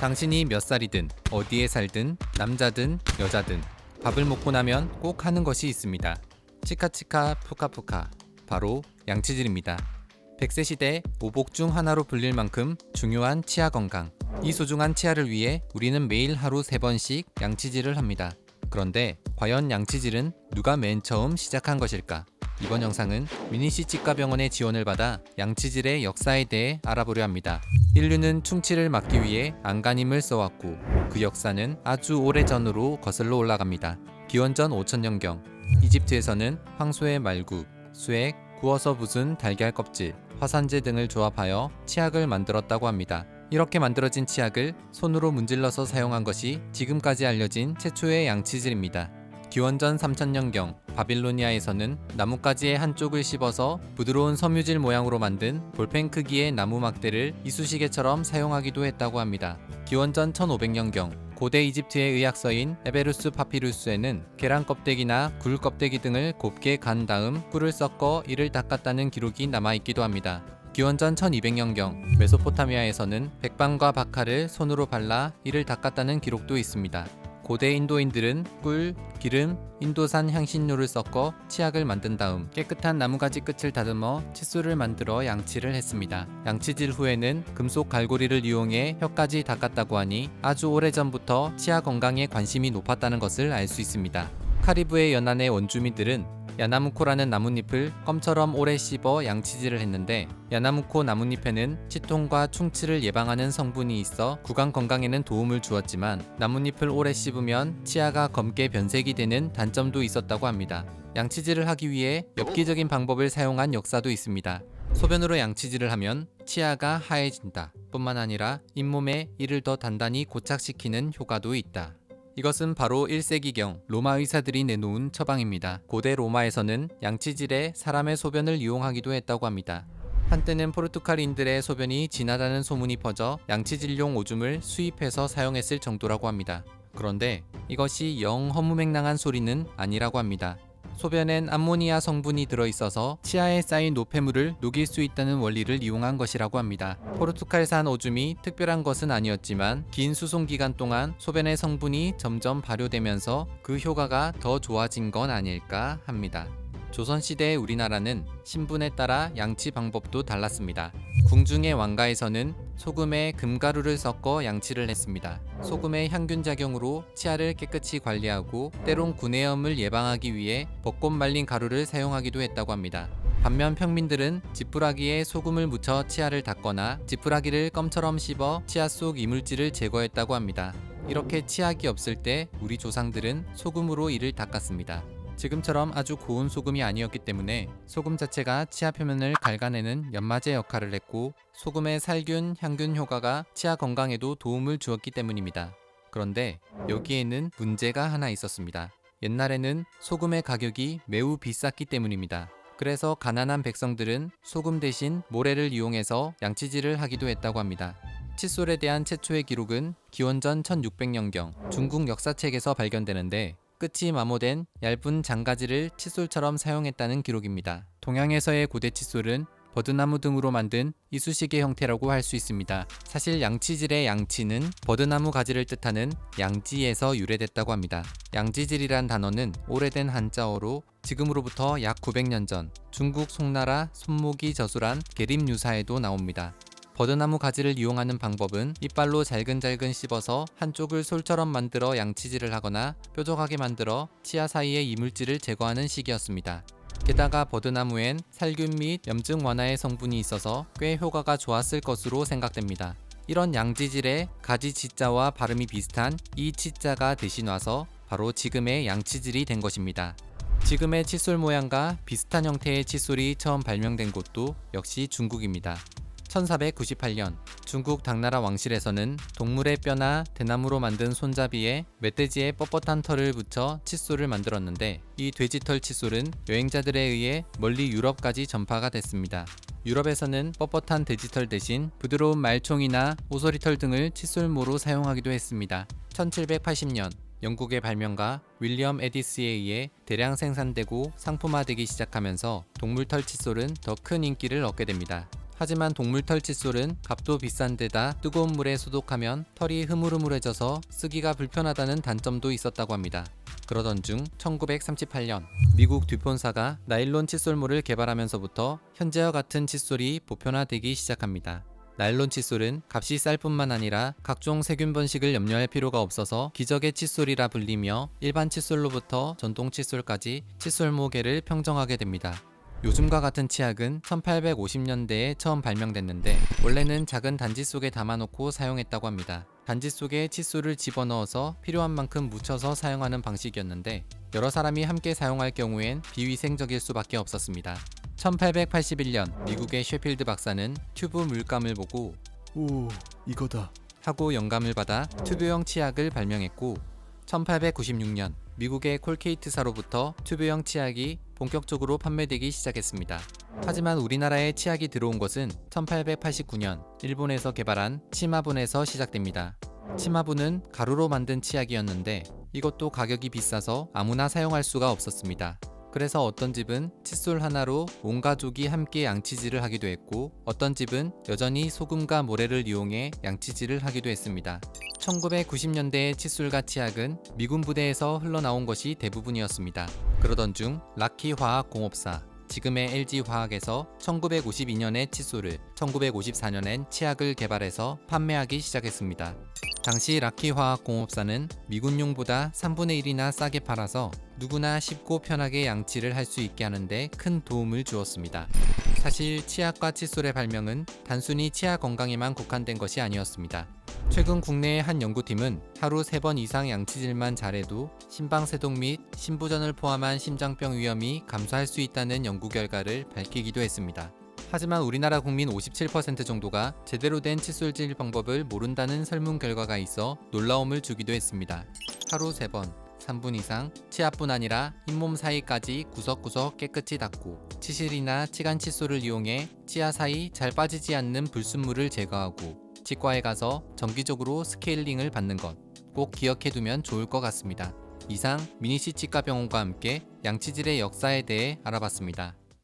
당신이 몇 살이든 어디에 살든 남자든 여자든 밥을 먹고 나면 꼭 하는 것이 있습니다. 치카치카 푸카푸카, 바로 양치질입니다. 100세 시대 오복 중 하나로 불릴 만큼 중요한 치아 건강. 이 소중한 치아를 위해 우리는 매일 하루 3번씩 양치질을 합니다. 그런데 과연 양치질은 누가 맨 처음 시작한 것일까? 이번 영상은 미니시 치과병원의 지원을 받아 양치질의 역사에 대해 알아보려 합니다. 인류는 충치를 막기 위해 안간힘을 써왔고 그 역사는 아주 오래전으로 거슬러 올라갑니다. 기원전 5000년경 이집트에서는 황소의 말국, 수액, 구워서 부순 달걀 껍질, 화산재 등을 조합하여 치약을 만들었다고 합니다. 이렇게 만들어진 치약을 손으로 문질러서 사용한 것이 지금까지 알려진 최초의 양치질입니다. 기원전 3000년경 바빌로니아에서는 나뭇가지의 한쪽을 씹어서 부드러운 섬유질 모양으로 만든 볼펜 크기의 나무 막대를 이쑤시개처럼 사용하기도 했다고 합니다. 기원전 1500년경 고대 이집트의 의학서인 에베루스 파피루스에는 계란 껍데기나 굴 껍데기 등을 곱게 간 다음 꿀을 섞어 이를 닦았다는 기록이 남아있기도 합니다. 기원전 1200년경 메소포타미아에서는 백방과 박하를 손으로 발라 이를 닦았다는 기록도 있습니다. 고대 인도인들은 꿀, 기름, 인도산 향신료를 섞어 치약을 만든 다음 깨끗한 나무가지 끝을 다듬어 칫솔을 만들어 양치를 했습니다. 양치질 후에는 금속 갈고리를 이용해 혀까지 닦았다고 하니 아주 오래전부터 치아 건강에 관심이 높았다는 것을 알 수 있습니다. 카리브해 연안의 원주민들은 야나무코라는 나뭇잎을 껌처럼 오래 씹어 양치질을 했는데 야나무코 나뭇잎에는 치통과 충치를 예방하는 성분이 있어 구강 건강에는 도움을 주었지만 나뭇잎을 오래 씹으면 치아가 검게 변색이 되는 단점도 있었다고 합니다. 양치질을 하기 위해 엽기적인 방법을 사용한 역사도 있습니다. 소변으로 양치질을 하면 치아가 하얘진다 뿐만 아니라 잇몸에 이를 더 단단히 고착시키는 효과도 있다. 이것은 바로 1세기경 로마 의사들이 내놓은 처방입니다. 고대 로마에서는 양치질에 사람의 소변을 이용하기도 했다고 합니다. 한때는 포르투갈인들의 소변이 진하다는 소문이 퍼져 양치질용 오줌을 수입해서 사용했을 정도라고 합니다. 그런데 이것이 영 허무맹랑한 소리는 아니라고 합니다. 소변엔 암모니아 성분이 들어있어서 치아에 쌓인 노폐물을 녹일 수 있다는 원리를 이용한 것이라고 합니다. 포르투갈산 오줌이 특별한 것은 아니었지만 긴 수송기간 동안 소변의 성분이 점점 발효되면서 그 효과가 더 좋아진 건 아닐까 합니다. 조선시대의 우리나라는 신분에 따라 양치 방법도 달랐습니다. 궁중의 왕가에서는 소금에 금가루를 섞어 양치를 했습니다. 소금의 향균 작용으로 치아를 깨끗이 관리하고 때론 구내염을 예방하기 위해 벚꽃 말린 가루를 사용하기도 했다고 합니다. 반면 평민들은 지푸라기에 소금을 묻혀 치아를 닦거나 지푸라기를 껌처럼 씹어 치아 속 이물질을 제거했다고 합니다. 이렇게 치약이 없을 때 우리 조상들은 소금으로 이를 닦았습니다. 지금처럼 아주 고운 소금이 아니었기 때문에 소금 자체가 치아 표면을 갉아내는 연마제 역할을 했고 소금의 살균, 향균 효과가 치아 건강에도 도움을 주었기 때문입니다. 그런데 여기에는 문제가 하나 있었습니다. 옛날에는 소금의 가격이 매우 비쌌기 때문입니다. 그래서 가난한 백성들은 소금 대신 모래를 이용해서 양치질을 하기도 했다고 합니다. 칫솔에 대한 최초의 기록은 기원전 1600년경 중국 역사책에서 발견되는데 끝이 마모된 얇은 장가지를 칫솔처럼 사용했다는 기록입니다. 동양에서의 고대 칫솔은 버드나무 등으로 만든 이쑤시개 형태라고 할 수 있습니다. 사실 양치질의 양치는 버드나무 가지를 뜻하는 양지에서 유래됐다고 합니다. 양지질이란 단어는 오래된 한자어로 지금으로부터 약 900년 전 중국 송나라 손목이 저술한 계림 유사에도 나옵니다. 버드나무 가지를 이용하는 방법은 이빨로 잘근잘근 씹어서 한쪽을 솔처럼 만들어 양치질을 하거나 뾰족하게 만들어 치아 사이의 이물질을 제거하는 식이었습니다. 게다가 버드나무엔 살균 및 염증 완화의 성분이 있어서 꽤 효과가 좋았을 것으로 생각됩니다. 이런 양지질의 가지 지자와 발음이 비슷한 이 치자가 대신 와서 바로 지금의 양치질이 된 것입니다. 지금의 칫솔 모양과 비슷한 형태의 칫솔이 처음 발명된 곳도 역시 중국입니다. 1498년 중국 당나라 왕실에서는 동물의 뼈나 대나무로 만든 손잡이에 멧돼지의 뻣뻣한 털을 붙여 칫솔을 만들었는데 이 돼지털 칫솔은 여행자들에 의해 멀리 유럽까지 전파가 됐습니다. 유럽에서는 뻣뻣한 돼지털 대신 부드러운 말총이나 오소리털 등을 칫솔모로 사용하기도 했습니다. 1780년 영국의 발명가 윌리엄 에디스에 의해 대량 생산되고 상품화되기 시작하면서 동물털 칫솔은 더 큰 인기를 얻게 됩니다. 하지만 동물털 칫솔은 값도 비싼 데다 뜨거운 물에 소독하면 털이 흐물흐물해져서 쓰기가 불편하다는 단점도 있었다고 합니다. 그러던 중 1938년 미국 듀폰사가 나일론 칫솔물을 개발하면서부터 현재와 같은 칫솔이 보편화되기 시작합니다. 나일론 칫솔은 값이 쌀 뿐만 아니라 각종 세균 번식을 염려할 필요가 없어서 기적의 칫솔이라 불리며 일반 칫솔로부터 전동 칫솔까지 칫솔 모계를 평정하게 됩니다. 요즘과 같은 치약은 1850년대에 처음 발명됐는데 원래는 작은 단지 속에 담아놓고 사용했다고 합니다. 단지 속에 칫솔을 집어넣어서 필요한 만큼 묻혀서 사용하는 방식이었는데 여러 사람이 함께 사용할 경우엔 비위생적일 수밖에 없었습니다. 1881년 미국의 셰필드 박사는 튜브 물감을 보고 오, 이거다. 하고 영감을 받아 튜브형 치약을 발명했고 1896년 미국의 콜케이트사로부터 튜브형 치약이 본격적으로 판매되기 시작했습니다. 하지만 우리나라에 치약이 들어온 것은 1889년 일본에서 개발한 치마분에서 시작됩니다. 치마분은 가루로 만든 치약이었는데 이것도 가격이 비싸서 아무나 사용할 수가 없었습니다. 그래서 어떤 집은 칫솔 하나로 온 가족이 함께 양치질을 하기도 했고 어떤 집은 여전히 소금과 모래를 이용해 양치질을 하기도 했습니다. 1990년대의 칫솔과 치약은 미군 부대에서 흘러나온 것이 대부분이었습니다. 그러던 중 라키화학공업사 지금의 LG화학에서 1952년에 칫솔을 1954년엔 치약을 개발해서 판매하기 시작했습니다. 당시 라키화학공업사는 미군용보다 3분의 1이나 싸게 팔아서 누구나 쉽고 편하게 양치를 할 수 있게 하는데 큰 도움을 주었습니다. 사실 치약과 칫솔의 발명은 단순히 치아 건강에만 국한된 것이 아니었습니다. 최근 국내의 한 연구팀은 하루 3번 이상 양치질만 잘해도 심방세동 및 심부전을 포함한 심장병 위험이 감소할 수 있다는 연구 결과를 밝히기도 했습니다. 하지만 우리나라 국민 57% 정도가 제대로 된 칫솔질 방법을 모른다는 설문 결과가 있어 놀라움을 주기도 했습니다. 하루 3번, 3분 이상, 치아뿐 아니라 잇몸 사이까지 구석구석 깨끗이 닦고 치실이나 치간 칫솔을 이용해 치아 사이 잘 빠지지 않는 불순물을 제거하고 치과에 가서 정기적으로 스케일링을 받는 것 꼭 기억해두면 좋을 것 같습니다. 이상 미니시 치과병원과 함께 양치질의 역사에 대해 알아봤습니다.